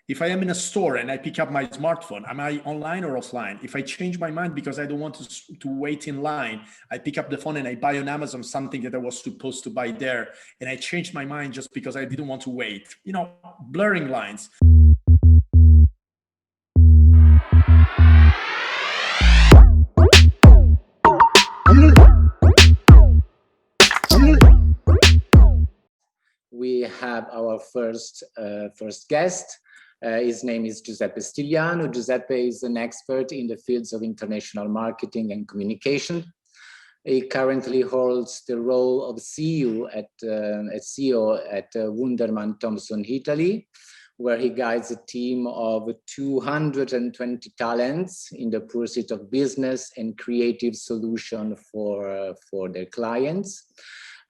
If I am in a store and I pick up my smartphone, am I online or offline? If I change my mind because I don't want to wait in line, I pick up the phone and I buy on Amazon something that I was supposed to buy there, and I changed my mind just because I didn't want to wait. You know, blurring lines. We have our first guest. His name is Giuseppe Stigliano. Giuseppe is an expert in the fields of international marketing and communication. He currently holds the role of CEO at Wunderman Thompshon Italy, where he guides a team of 220 talents in the pursuit of business and creative solution for their clients.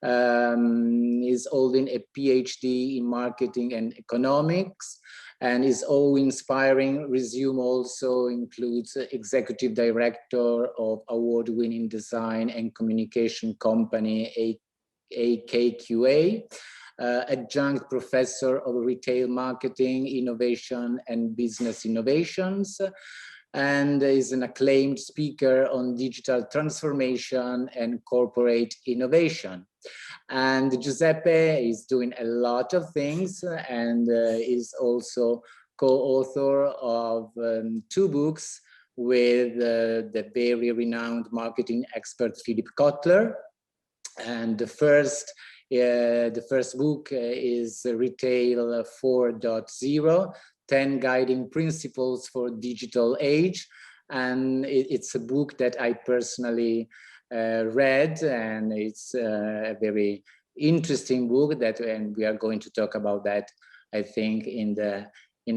He's holding a PhD in marketing and economics, and his awe-inspiring resume also includes executive director of award-winning design and communication company AKQA, adjunct professor of retail marketing, innovation and business innovations, and is an acclaimed speaker on digital transformation and corporate innovation. And Giuseppe is doing a lot of things and is also co-author of 2 books with the very renowned marketing expert Philip Kotler. And the first book is Retail 4.0, 10 Guiding Principles for Digital Age. And it's a book that I personally read, and it's a very interesting book and we are going to talk about that, I think, in the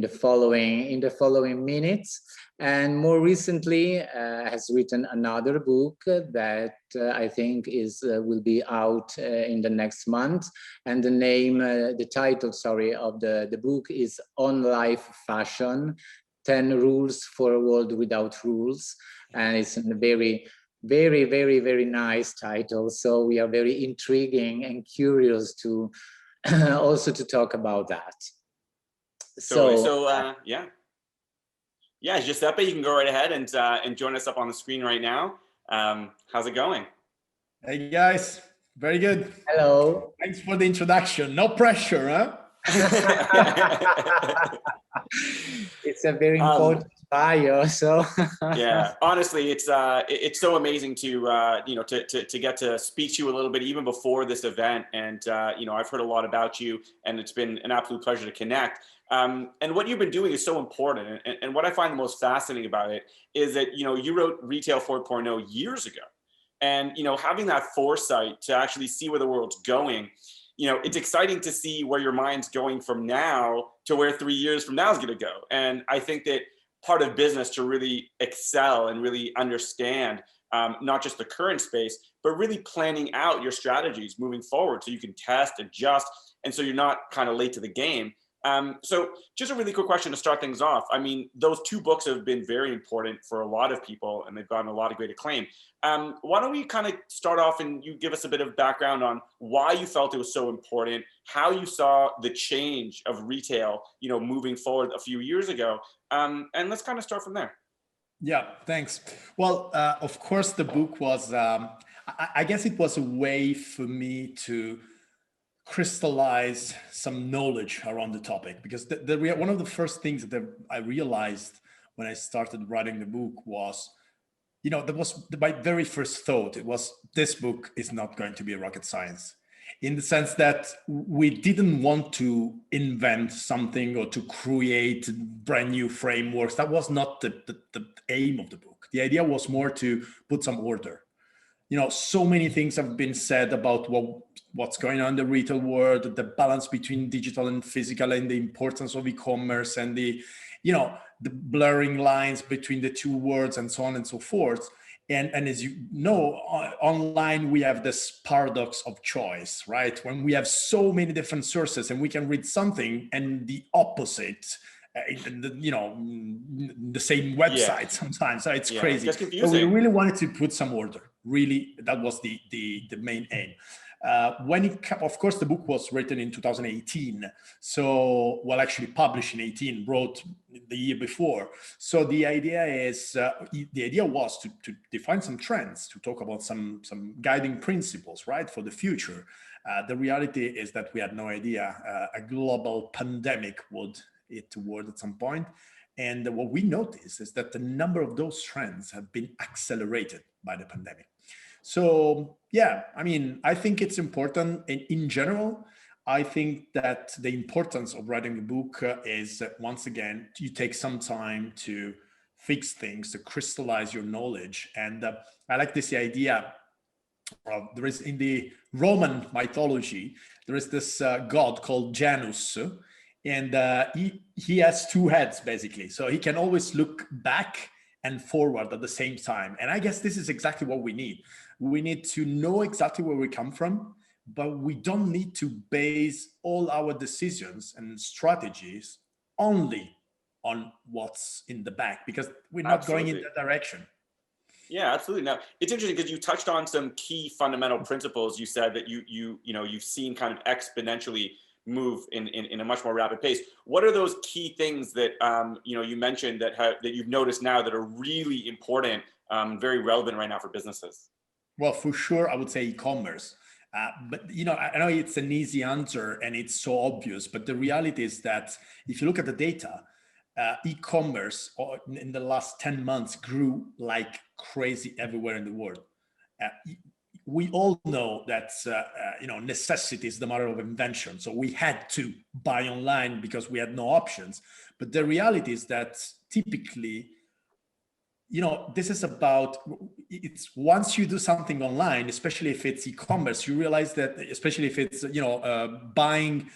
following minutes. And more recently has written another book that I think will be out in the next month, and the title of the book is Onlife Fashion, 10 Rules for a World Without Rules. And it's a very, very, very, very nice title. So we are very intriguing and curious to also to talk about that. Yeah, Giuseppe, you can go right ahead and join us up on the screen right now. How's it going? Hey guys, very good. Hello. Thanks for the introduction. No pressure, huh? It's a very important bio, so yeah, honestly, it's so amazing to to get to speak to you a little bit even before this event, and I've heard a lot about you, and it's been an absolute pleasure to connect. And what you've been doing is so important, and what I find the most fascinating about it is that you wrote Retail 4.0 years ago, and having that foresight to actually see where the world's going. It's exciting to see where your mind's going from now to where 3 years from now is going to go. And I think that part of business to really excel and really understand not just the current space, but really planning out your strategies moving forward so you can test, adjust, and so you're not kind of late to the game. So just a really quick question to start things off. I mean, those 2 books have been very important for a lot of people, and they've gotten a lot of great acclaim. Why don't we kind of start off and you give us a bit of background on why you felt it was so important, how you saw the change of retail, moving forward a few years ago. And let's kind of start from there. Yeah, thanks. Well, of course, the book was, I guess it was a way for me to crystallize some knowledge around the topic, because one of the first things that I realized when I started writing the book was, that was my very first thought. It was, this book is not going to be a rocket science, in the sense that we didn't want to invent something or to create brand new frameworks. That was not the aim of the book. The idea was more to put some order. So many things have been said about what's going on in the retail world, the balance between digital and physical, and the importance of e-commerce, and the blurring lines between the 2 worlds, and so on and so forth. And as you know, online, we have this paradox of choice, right? When we have so many different sources and we can read something and the opposite, the same website sometimes. So it's crazy. That's confusing. So we really wanted to put some order. Really, that was the main aim. Of course, the book was written in 2018. So, well, actually published in 18, wrote the year before. So the idea was to define some trends, to talk about some guiding principles, right, for the future. The reality is that we had no idea a global pandemic would hit the world at some point. And what we noticed is that the number of those trends have been accelerated by the pandemic. So, yeah, I mean, I think it's important in general. I think that the importance of writing a book is that, once again, you take some time to fix things, to crystallize your knowledge. And I like this idea. There is, in the Roman mythology, there is this god called Janus, and he has two heads, basically. So he can always look back and forward at the same time. And I guess this is exactly what we need. We need to know exactly where we come from, but we don't need to base all our decisions and strategies only on what's in the back, because we're not going in that direction. Yeah, absolutely. Now, it's interesting because you touched on some key fundamental principles. You said that you've seen kind of exponentially move in a much more rapid pace. What are those key things that you mentioned that you've noticed now that are really important, very relevant right now for businesses? Well, for sure, I would say e-commerce. But I know it's an easy answer and it's so obvious, but the reality is that if you look at the data, e-commerce in the last 10 months grew like crazy everywhere in the world. We all know that necessity is the mother of invention. So we had to buy online because we had no options. But the reality is that typically, this is about, it's once you do something online, especially if it's e-commerce, you realize that, especially if it's, buying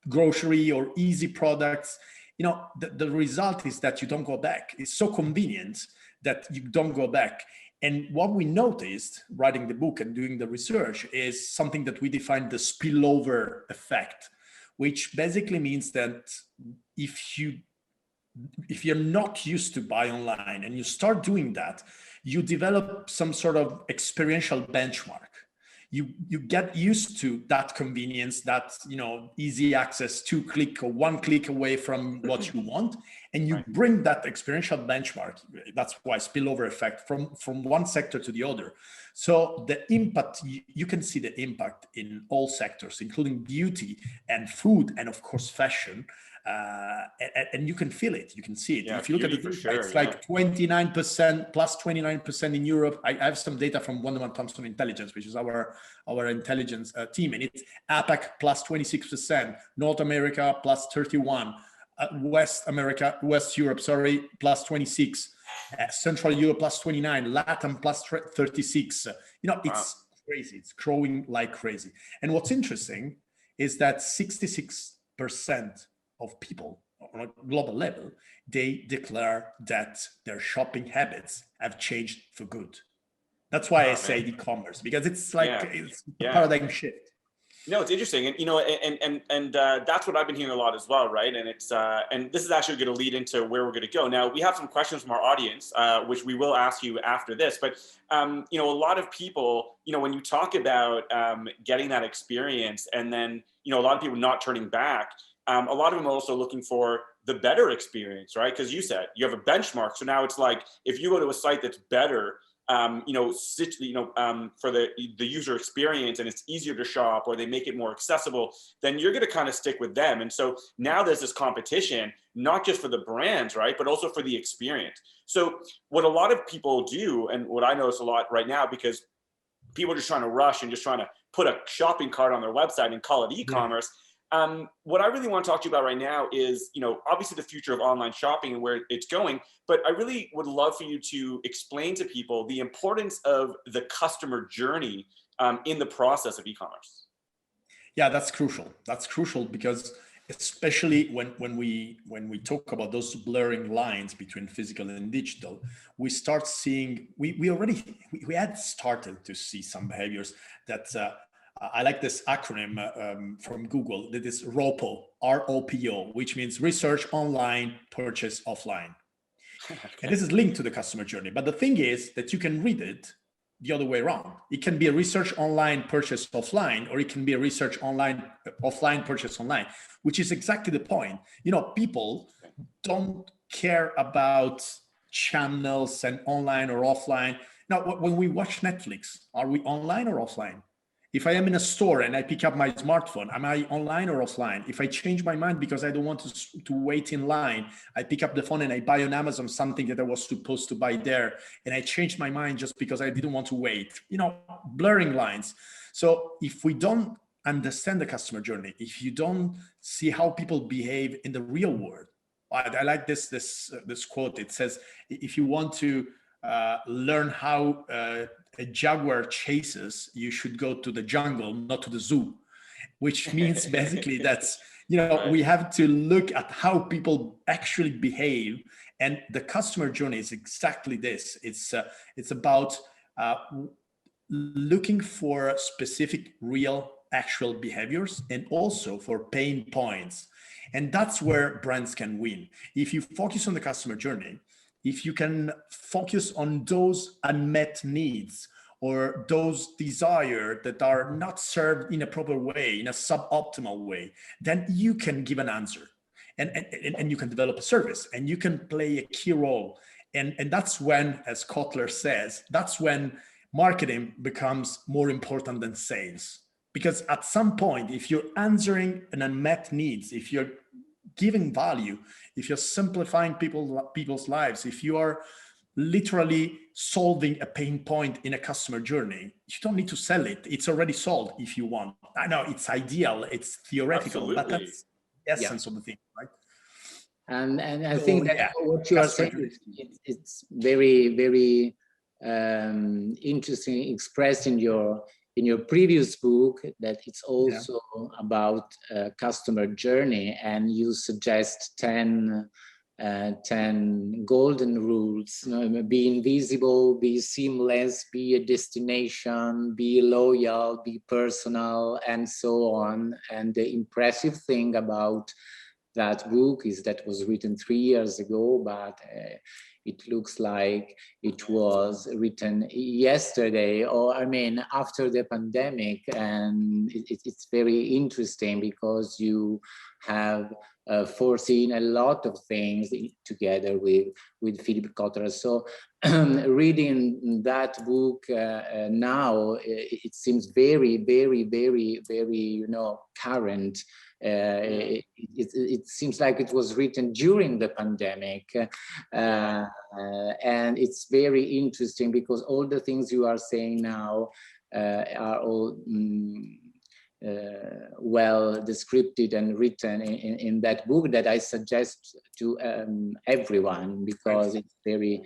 grocery or easy products, the result is that you don't go back. It's so convenient that you don't go back. And what we noticed writing the book and doing the research is something that we defined the spillover effect, which basically means that if you're not used to buy online and you start doing that, you develop some sort of experiential benchmark. You get used to that convenience, that easy access, 2-click or 1-click away from what you want, and you bring that experiential benchmark. That's why spillover effect from one sector to the other. So the impact, you can see the impact in all sectors, including beauty and food and of course fashion. And you can feel it, you can see it. Yeah, if you look at it, it's like 29%, plus 29% in Europe. I have some data from Wunderman Thompshon Intelligence, which is our intelligence team, and it's APAC plus 26%, North America plus 31, West Europe, plus 26, Central Europe plus 29, Latin plus 36. It's crazy. It's growing like crazy. And what's interesting is that 66% of people on a global level, they declare that their shopping habits have changed for good. That's why I say e-commerce, because it's like it's a paradigm shift. No, it's interesting, and that's what I've been hearing a lot as well, right? And it's and this is actually going to lead into where we're going to go. Now, we have some questions from our audience, which we will ask you after this. But a lot of people, when you talk about getting that experience, and then a lot of people not turning back. A lot of them are also looking for the better experience, right? Because you said you have a benchmark. So now it's like, if you go to a site that's better, for the user experience, and it's easier to shop, or they make it more accessible, then you're going to kind of stick with them. And so now there's this competition, not just for the brands, right, but also for the experience. So what a lot of people do, and what I notice a lot right now, because people are just trying to rush and just trying to put a shopping cart on their website and call it e-commerce. What I really want to talk to you about right now is, obviously the future of online shopping and where it's going, but I really would love for you to explain to people the importance of the customer journey in the process of e-commerce. Yeah, that's crucial. That's crucial because especially when we talk about those blurring lines between physical and digital, we start seeing, we had started to see some behaviors that I like this acronym from Google, that is ROPO, R-O-P-O, which means research online, purchase offline. Okay. And this is linked to the customer journey. But the thing is that you can read it the other way around. It can be a research online, purchase offline, or it can be a research online, offline, purchase online, which is exactly the point. You know, people don't care about channels and online or offline. Now, when we watch Netflix, are we online or offline? If I am in a store and I pick up my smartphone, am I online or offline? If I change my mind because I don't want to wait in line, I pick up the phone and I buy on Amazon something that I was supposed to buy there, and I changed my mind just because I didn't want to wait. You know, blurring lines. So if we don't understand the customer journey, if you don't see how people behave in the real world, I like this quote. It says, if you want to learn how a jaguar chases, you should go to the jungle, not to the zoo, which means basically that's, you know, Right. we have to look at how people actually behave. And the customer journey is exactly this. It's about looking for specific, real, actual behaviors, and also for pain points. And that's where brands can win. If you focus on the customer journey, if you can focus on those unmet needs or those desires that are not served in a proper way, in a suboptimal way, then you can give an answer, and you can develop a service, and you can play a key role. And that's when, as Kotler says, that's when marketing becomes more important than sales. Because at some point, if you're answering an unmet needs, if you're giving value, if you're simplifying people's lives, if you are literally solving a pain point in a customer journey, you don't need to sell it. It's already solved if you want. I know it's ideal, it's theoretical, but Absolutely. that's the essence of the thing, right? And I So, think that yeah, what you are customer saying, journey. it's very, very interesting, expressed in your previous book, that it's also about customer journey, and you suggest 10 golden rules. You know, be invisible, be seamless, be a destination, be loyal, be personal, and so on. And the impressive thing about that book is that was written 3 years ago, but it looks like it was written yesterday, or I mean, after the pandemic. And it's very interesting because you have foreseen a lot of things together with Philip Kotler. So reading that book now, it seems very, very, very, very, you know, current. It seems like it was written during the pandemic, and it's very interesting because all the things you are saying now are all well described and written in that book, that I suggest to everyone, because it's very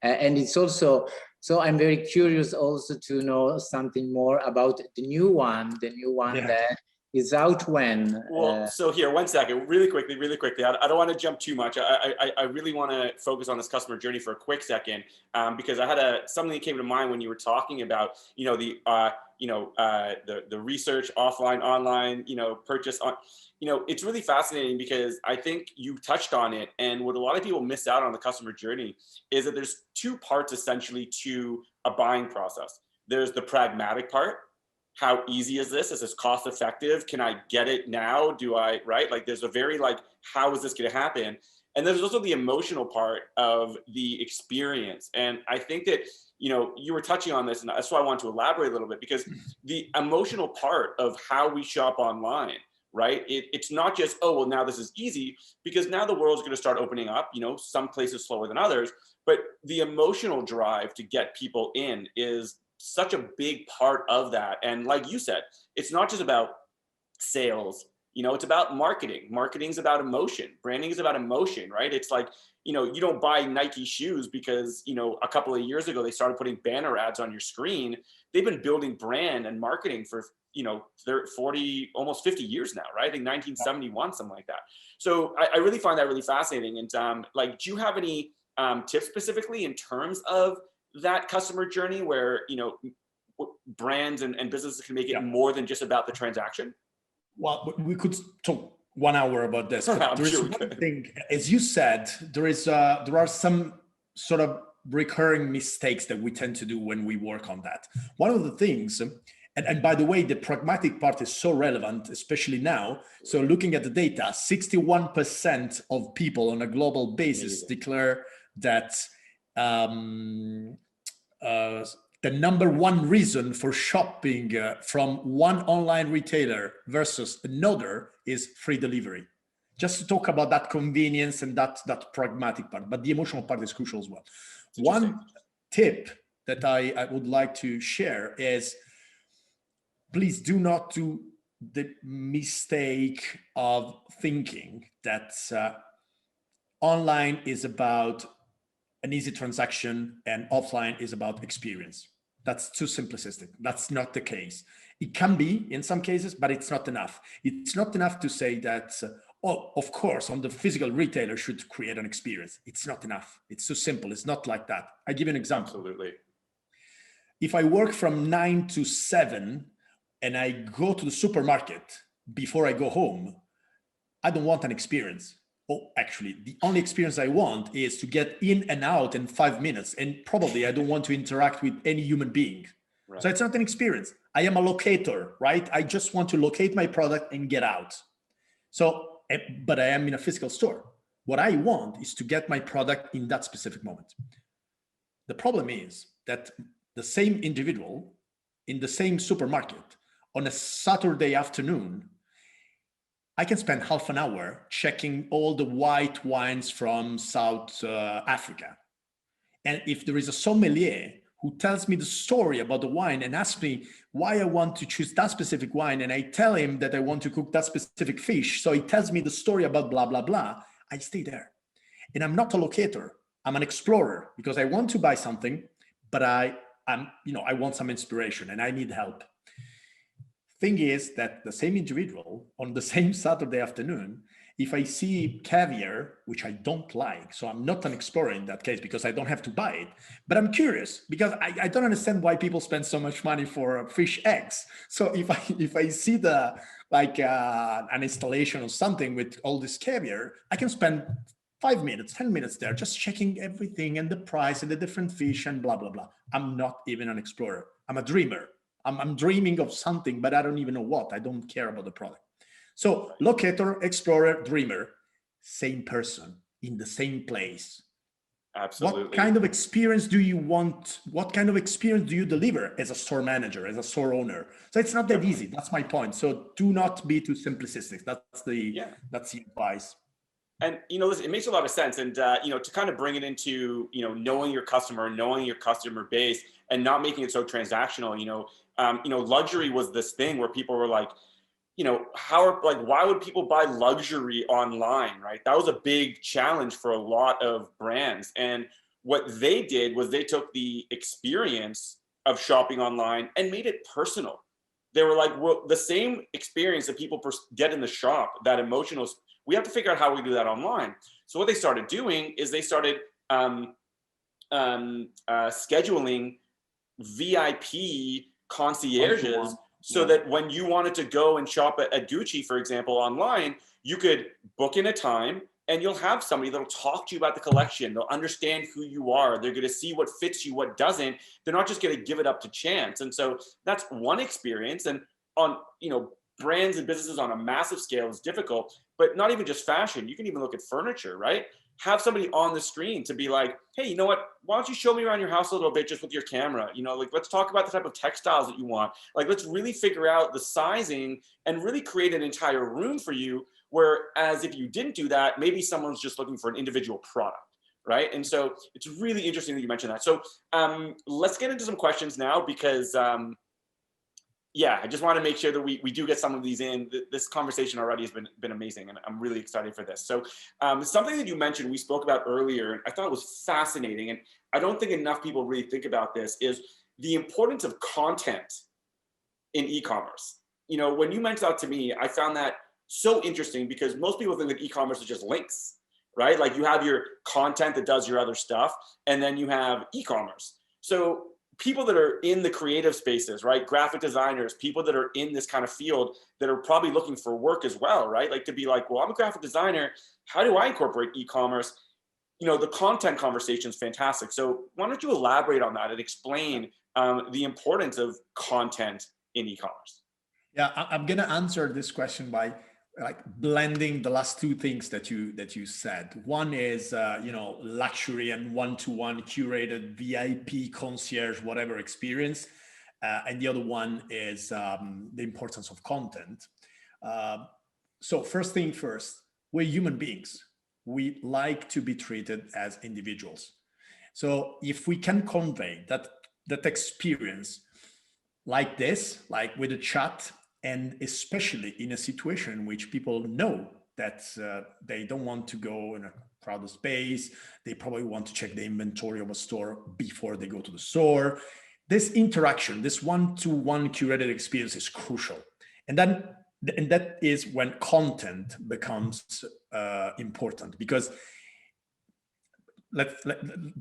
and it's also, so I'm very curious also to know something more about the new one that is out when? Well, so here, 1 second, really quickly. I don't want to jump too much. I really want to focus on this customer journey for a quick second, because I had something that came to mind when you were talking about, you know, the research offline, online, you know, purchase on, you know, it's really fascinating because I think you touched on it. And what a lot of people miss out on the customer journey is that there's two parts essentially to a buying process. There's the pragmatic part. How easy is this? Is this cost effective? Can I get it now? Do I, right? Like there's a very like, how is this going to happen? And there's also the emotional part of the experience. And I think that, you know, you were touching on this, and that's why I want to elaborate a little bit, because the emotional part of how we shop online, right? It's not just, oh, well, now this is easy, because now the world's going to start opening up, you know, some places slower than others, but the emotional drive to get people in is such a big part of that. And like you said, it's not just about sales, you know, it's about marketing. Marketing's about emotion. Branding is about emotion, right? It's like, you know, you don't buy Nike shoes because, you know, a couple of years ago, they started putting banner ads on your screen. They've been building brand and marketing for, you know, 40, almost 50 years now, right? I think 1971, something like that. So I really find that really fascinating. And like, do you have any tips specifically in terms of that customer journey where, you know, brands and businesses can make it more than just about the transaction? Well, we could talk 1 hour about this. But there is one thing, as you said, there are some sort of recurring mistakes that we tend to do when we work on that. One of the things, and by the way, the pragmatic part is so relevant, especially now. So looking at the data, 61% of people on a global basis declare that the number one reason for shopping from one online retailer versus another is free delivery. Just to talk about that convenience and that pragmatic part, but the emotional part is crucial as well. One tip that I would like to share is, please do not do the mistake of thinking that online is about an easy transaction and offline is about experience. That's too simplistic. That's not the case. It can be in some cases, but it's not enough. It's not enough to say that, oh, of course, on the physical retailer should create an experience. It's not enough. It's too simple. It's not like that. I give you an example. Absolutely. If I work from 9 to 7 and I go to the supermarket before I go home, I don't want an experience. Oh, actually, the only experience I want is to get in and out in 5 minutes. And probably I don't want to interact with any human being. Right. So it's not an experience. I am a locator, right? I just want to locate my product and get out. So, but I am in a physical store. What I want is to get my product in that specific moment. The problem is that the same individual in the same supermarket on a Saturday afternoon, I can spend half an hour checking all the white wines from South Africa. And if there is a sommelier who tells me the story about the wine and asks me why I want to choose that specific wine, and I tell him that I want to cook that specific fish, so he tells me the story about blah, blah, blah, I stay there. And I'm not a locator. I'm an explorer because I want to buy something, but I want some inspiration and I need help. Thing is that the same individual on the same Saturday afternoon, if I see caviar, which I don't like, so I'm not an explorer in that case because I don't have to buy it, but I'm curious because I don't understand why people spend so much money for fish eggs. So if I see the an installation or something with all this caviar, I can spend 5 minutes, 10 minutes there, just checking everything and the price and the different fish and blah, blah, blah. I'm not even an explorer. I'm a dreamer. I'm dreaming of something, but I don't even know what. I don't care about the product. So locator, explorer, dreamer, same person in the same place. Absolutely. What kind of experience do you want? What kind of experience do you deliver as a store manager, as a store owner? So it's not that easy. That's my point. So do not be too simplistic. That's the advice. And, it makes a lot of sense. And, to kind of bring it into, knowing your customer, knowing your customer base and not making it so transactional, luxury was this thing where people were like, why would people buy luxury online, right? That was a big challenge for a lot of brands. And what they did was they took the experience of shopping online and made it personal. They were like, well, the same experience that people get in the shop, that emotional, we have to figure out how we do that online. So what they started doing is they started scheduling VIP concierges so that when you wanted to go and shop at Gucci, for example, online, you could book in a time and you'll have somebody that'll talk to you about the collection. They'll understand who you are. They're going to see what fits you, what doesn't. They're not just going to give it up to chance. And so that's one experience. And on, brands and businesses on a massive scale is difficult, but not even just fashion. You can even look at furniture, right? Have somebody on the screen to be like, hey, you know what? Why don't you show me around your house a little bit just with your camera? Let's talk about the type of textiles that you want. Let's really figure out the sizing and really create an entire room for you. Whereas if you didn't do that, maybe someone's just looking for an individual product, right? And so it's really interesting that you mentioned that. So let's get into some questions now because I just want to make sure that we do get some of these in. This conversation already has been amazing, and I'm really excited for this. So something that you mentioned, we spoke about earlier, and I thought it was fascinating, and I don't think enough people really think about this, is the importance of content in e-commerce. When you mentioned that to me, I found that so interesting because most people think that e-commerce is just links, right? Like you have your content that does your other stuff, and then you have e-commerce. So people that are in the creative spaces, right? Graphic designers, people that are in this kind of field that are probably looking for work as well, right? Like to be like, well, I'm a graphic designer. How do I incorporate e-commerce? the content conversation is fantastic. So why don't you elaborate on that and explain the importance of content in e-commerce? Yeah, I'm gonna answer this question by like blending the last two things that you said. One is luxury and one-to-one curated VIP concierge whatever experience, and the other one is the importance of content. So first thing first, we're human beings. We like to be treated as individuals. So if we can convey that experience like this, like with a chat, and especially in a situation in which people know that they don't want to go in a crowded space, they probably want to check the inventory of a store before they go to the store. This interaction, this one-to-one curated experience is crucial. And that is when content becomes important, because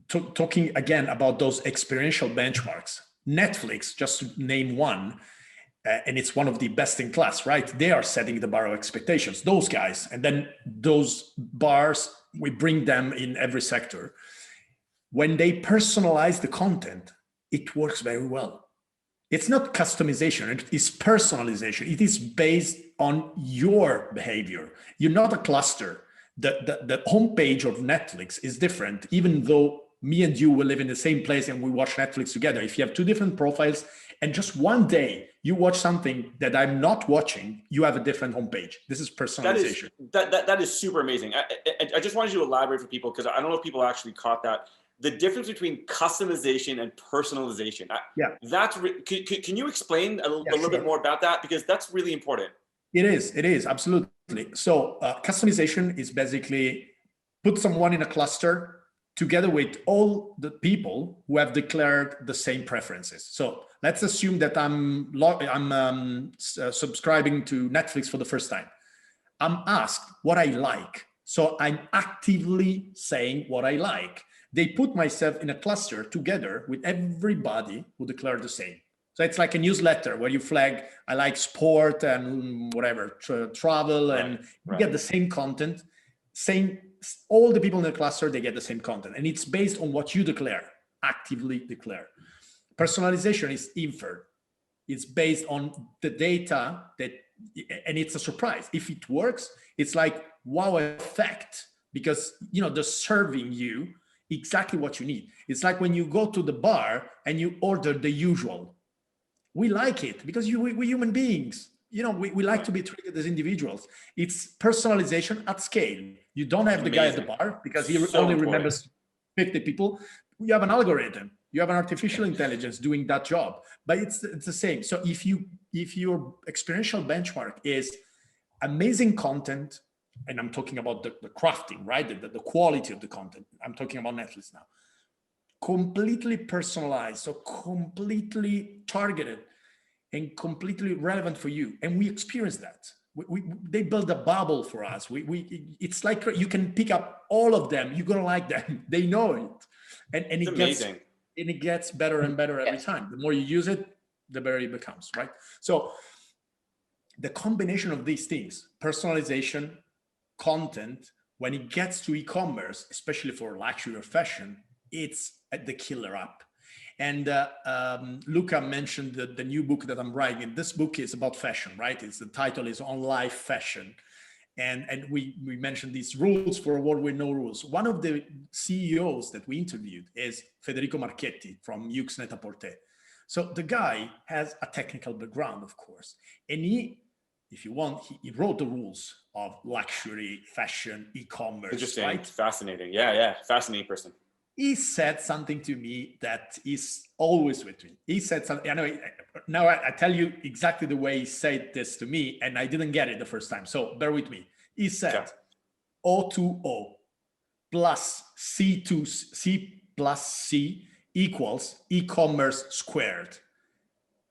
talking again about those experiential benchmarks, Netflix, just to name one, and it's one of the best in class, right? They are setting the bar of expectations, those guys. And then those bars, we bring them in every sector. When they personalize the content, it works very well. It's not customization, it is personalization. It is based on your behavior. You're not a cluster. The homepage of Netflix is different, even though me and you will live in the same place and we watch Netflix together. If you have two different profiles and just one day you watch something that I'm not watching, you have a different homepage. This is personalization. That is super amazing. I just wanted you to elaborate for people, because I don't know if people actually caught that. The difference between customization and personalization. Yeah. Can you explain a little bit more about that? Because that's really important. It is, absolutely. So customization is basically put someone in a cluster together with all the people who have declared the same preferences. So let's assume that I'm subscribing to Netflix for the first time. I'm asked what I like. So I'm actively saying what I like. They put myself in a cluster together with everybody who declared the same. So it's like a newsletter where you flag, I like sport and whatever, travel, and you get the same content, all the people in the cluster, they get the same content. And it's based on what you declare, actively declare. Personalization is inferred. It's based on the data and it's a surprise. If it works, it's like wow effect, because they're serving you exactly what you need. It's like when you go to the bar and you order the usual. We like it because we're human beings. We like to be treated as individuals. It's personalization at scale. You don't have the guy at the bar because he only remembers 50 people. You have an algorithm. You have an artificial intelligence doing that job. But it's the same. So if your experiential benchmark is amazing content, and I'm talking about the crafting, right? The quality of the content. I'm talking about Netflix now. Completely personalized, so completely targeted and completely relevant for you. And we experience that. They build a bubble for us. It's like you can pick up all of them. You're gonna like them. They know it, and it gets better and better every time. The more you use it, the better it becomes, right? So the combination of these things, personalization, content, when it gets to e-commerce, especially for luxury or fashion, it's the killer app. And Luca mentioned the new book that I'm writing. This book is about fashion, right? The title is Onlife Fashion. And we mentioned these rules for a world with no rules. One of the CEOs that we interviewed is Federico Marchetti from Yux Net-a-Porter. So the guy has a technical background, of course. And he wrote the rules of luxury, fashion, e-commerce. Interesting, right? Fascinating. Yeah, fascinating person. He said something to me that is always with me. He said something, now I tell you exactly the way he said this to me, and I didn't get it the first time, so bear with me. He said, O2O plus C plus C equals e-commerce squared.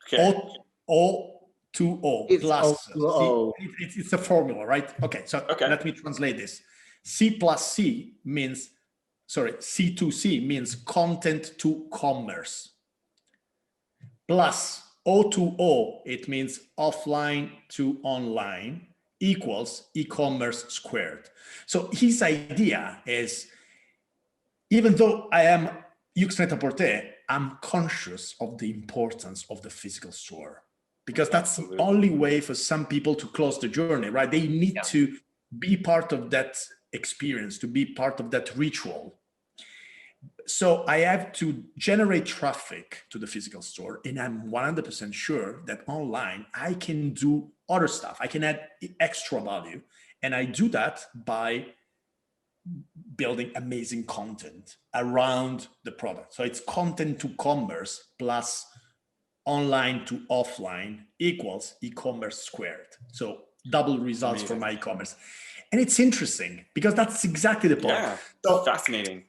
Okay. O2O plus O2O. it's a formula, right? Okay, so let me translate this. C plus C means, C2C means content to commerce. Plus O2O, it means offline to online, equals e-commerce squared. So his idea is even though I am Yux Net-a-Porter, I'm conscious of the importance of the physical store, because that's the only way for some people to close the journey, right? They need to be part of that experience, to be part of that ritual. So I have to generate traffic to the physical store, and I'm 100% sure that online I can do other stuff. I can add extra value, and I do that by building amazing content around the product. So it's content to commerce plus online to offline equals e-commerce squared. So double results for my e-commerce. And it's interesting because that's exactly the point. Yeah, so fascinating.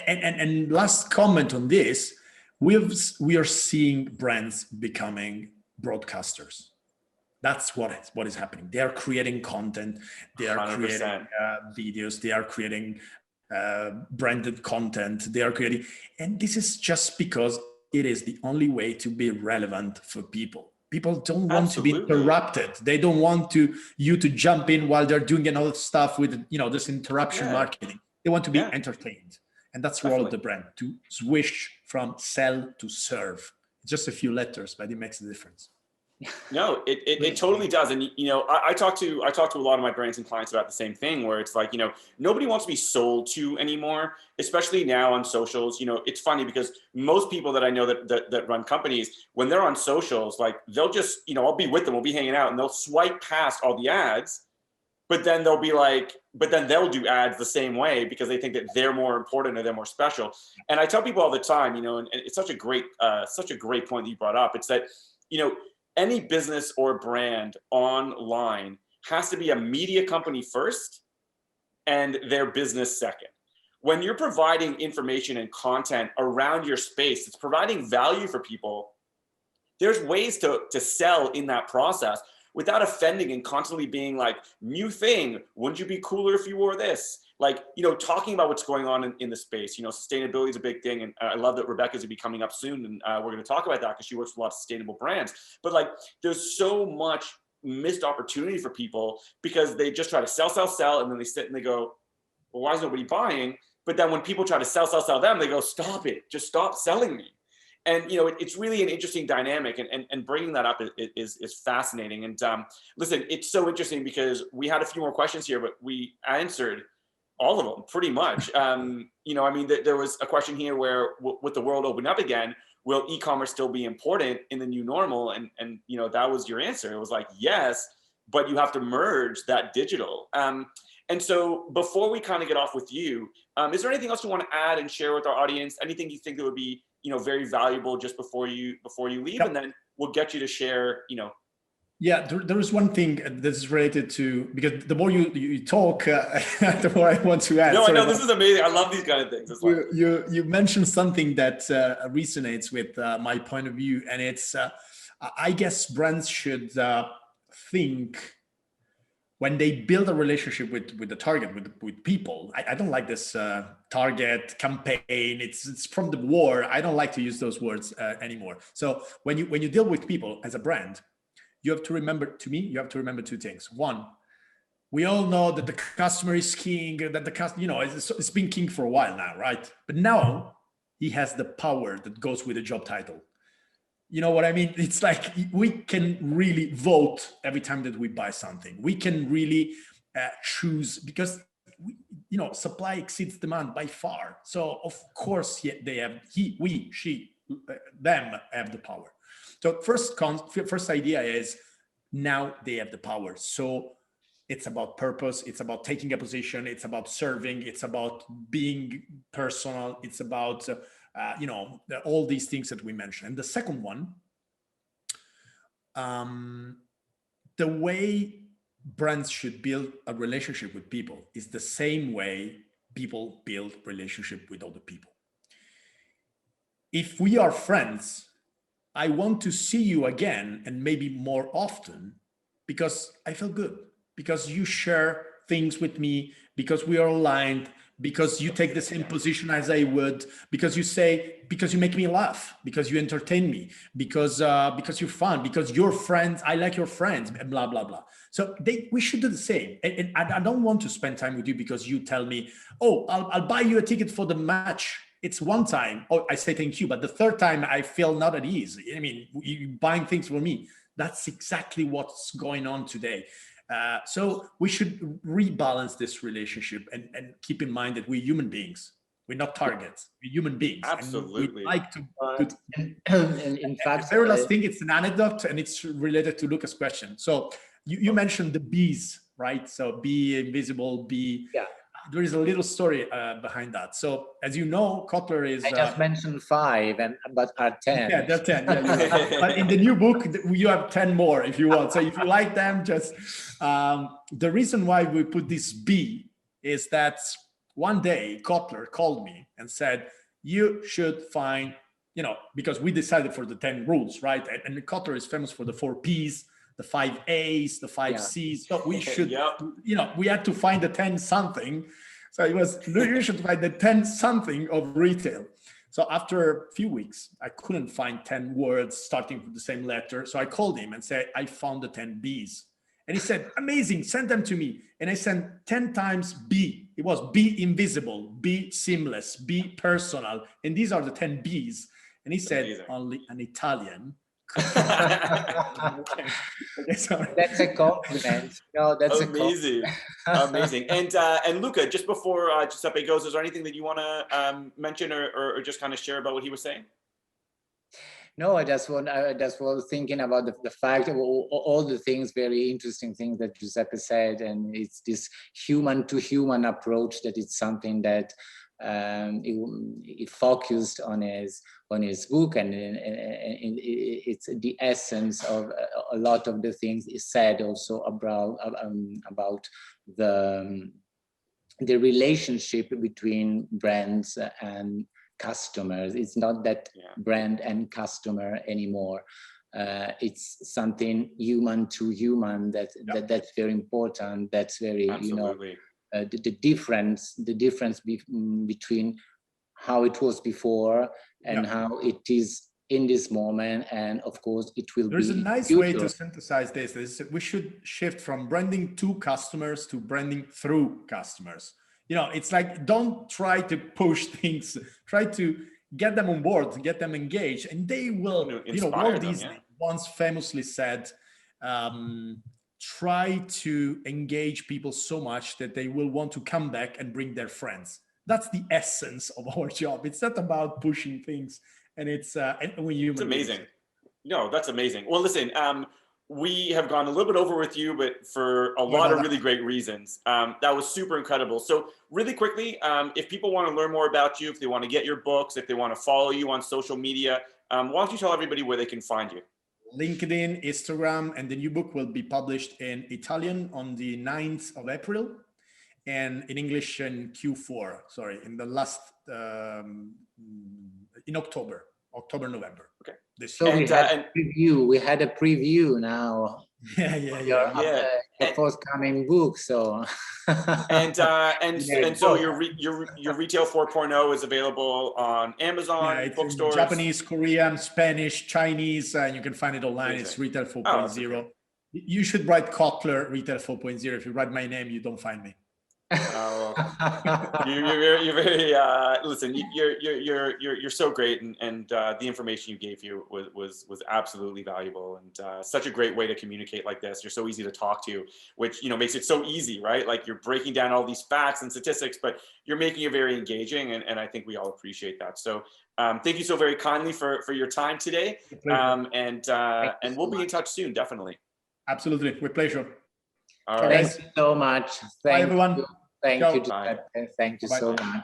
And last comment on this, we are seeing brands becoming broadcasters. That's what is happening. They are creating content. They are 100%. Creating videos. They are creating branded content. They are creating, and this is just because it is the only way to be relevant for people. People don't want to be interrupted. They don't want you to jump in while they're doing another stuff with, this interruption marketing. They want to be entertained. And that's the role of the brand, to switch from sell to serve. Just a few letters, but it makes a difference. No, it totally does. And, I talk to a lot of my brands and clients about the same thing, where it's like, nobody wants to be sold to anymore, especially now on socials. It's funny because most people that I know that run companies, when they're on socials, like they'll just, I'll be with them, we'll be hanging out, and they'll swipe past all the ads. But then they'll be like, they'll do ads the same way because they think that they're more important or they're more special. And I tell people all the time, and it's such a great point that you brought up. It's that, any business or brand online has to be a media company first and their business second. When you're providing information and content around your space, it's providing value for people. There's ways to sell in that process without offending and constantly being like, new thing, wouldn't you be cooler if you wore this? Like, talking about what's going on in the space. Sustainability is a big thing. And I love that Rebecca's gonna be coming up soon. And we're gonna talk about that because she works with a lot of sustainable brands. But like, there's so much missed opportunity for people because they just try to sell. And then they sit and they go, well, why is nobody buying? But then when people try to sell them, they go, stop it, just stop selling me. And, it's really an interesting dynamic, and bringing that up is fascinating. And listen, it's so interesting because we had a few more questions here, but we answered all of them pretty much. There was a question here where with the world opening up again, will e-commerce still be important in the new normal? And that was your answer. It was like, yes, but you have to merge that digital. And so before we kind of get off with you, is there anything else you want to add and share with our audience? Anything you think that would be, very valuable just before you leave? Yep. And then we'll get you to share, Yeah, there is one thing that's related to, because the more you talk, the more I want to add. No, I know, this is amazing. I love these kind of things. You mentioned something that resonates with my point of view, and it's, I guess brands should think when they build a relationship with the target, with people. I don't like this target campaign. It's from the war. I don't like to use those words anymore. So when you deal with people as a brand, you have to remember two things. One, we all know that the customer is king, that the customer, it's been king for a while now, right? But now he has the power that goes with the job title. You know what I mean? It's like we can really vote every time that we buy something. We can really choose, because supply exceeds demand by far. So of course they have, them have the power. So first idea is, now they have the power. So it's about purpose. It's about taking a position. It's about serving. It's about being personal. It's about all these things that we mentioned. And the second one, the way brands should build a relationship with people is the same way people build relationship with other people. If we are friends, I want to see you again, and maybe more often, because I feel good, because you share things with me, because we are aligned, because you take the same position as I would, because you say, because you make me laugh, because you entertain me, because you're fun, because you're friends, I like your friends, and blah, blah, blah. So we should do the same. And I don't want to spend time with you because you tell me, oh, I'll buy you a ticket for the match. It's one time. Oh, I say thank you. But the third time I feel not at ease. I mean, you buying things for me. That's exactly what's going on today. So we should rebalance this relationship and keep in mind that we're human beings. We're not targets. We're human beings. Absolutely. And we like to. And in fact, the very last thing, it's an anecdote, and it's related to Luca's question. So you mentioned the bees, right? So be invisible, be. Yeah. There is a little story behind that. So as you know, Kotler is. I just mentioned 5, but are 10. Yeah, they're 10. Yeah. But in the new book, you have 10 more if you want. So if you like them, just the reason why we put this B is that one day Kotler called me and said, you should find, because we decided for the 10 rules, right? And Kotler is famous for the 4 Ps, the 5 A's, the 5 C's. So we should, we had to find the 10 something. So it was, you should find the 10 something of retail. So after a few weeks, I couldn't find 10 words starting with the same letter. So I called him and said, I found the 10 B's. And he said, amazing, send them to me. And I sent 10 times B. It was be invisible, be seamless, be personal. And these are the 10 B's. And he said, amazing. Only an Italian. Okay, sorry. That's a compliment. No, that's amazing. Amazing. And Luca, just before Giuseppe goes, is there anything that you want to mention or just kind of share about what he was saying? No, I just was thinking about the fact of all the things, very interesting things that Giuseppe said, and it's this human to human approach that it's something that he focused on his book, and it's the essence of a lot of the things he said also about the relationship between brands and customers. It's not that brand and customer anymore. It's something human to human that's very important. That's very, absolutely. The difference between how it was before and how it is in this moment, and of course it will There's be. There's a nice way to synthesize this. We should shift from branding to customers to branding through customers. It's like, don't try to push things, try to get them on board, get them engaged, and they will, Walt Disney once famously said, try to engage people so much that they will want to come back and bring their friends. That's the essence of our job. It's not about pushing things, and it's amazing. No, that's amazing. Well, listen, we have gone a little bit over with you, but for a lot of really great reasons. That was super incredible. So really quickly, if people want to learn more about you, if they want to get your books, if they want to follow you on social media, why don't you tell everybody where they can find you? LinkedIn, Instagram, and the new book will be published in Italian on the 9th of April and in English in in the last, in October, November. Okay. So we had a preview now. The forthcoming book. So and so your Retail 4.0 is available on Amazon, bookstores, Japanese, Korean, Spanish, Chinese, and you can find it online. Amazing. It's Retail 4.0. Okay. You should write Kotler Retail 4.0. If you write my name, you don't find me. You're very listen. You're so great, and the information you gave was absolutely valuable, and such a great way to communicate like this. You're so easy to talk to, which makes it so easy, right? Like you're breaking down all these facts and statistics, but you're making it very engaging, and I think we all appreciate that. So thank you so very kindly for your time today, and we'll be in touch soon, definitely. Absolutely, with pleasure. All right. Thank you so much. Bye, everyone. Thank you, Giuseppe. Thank you so much.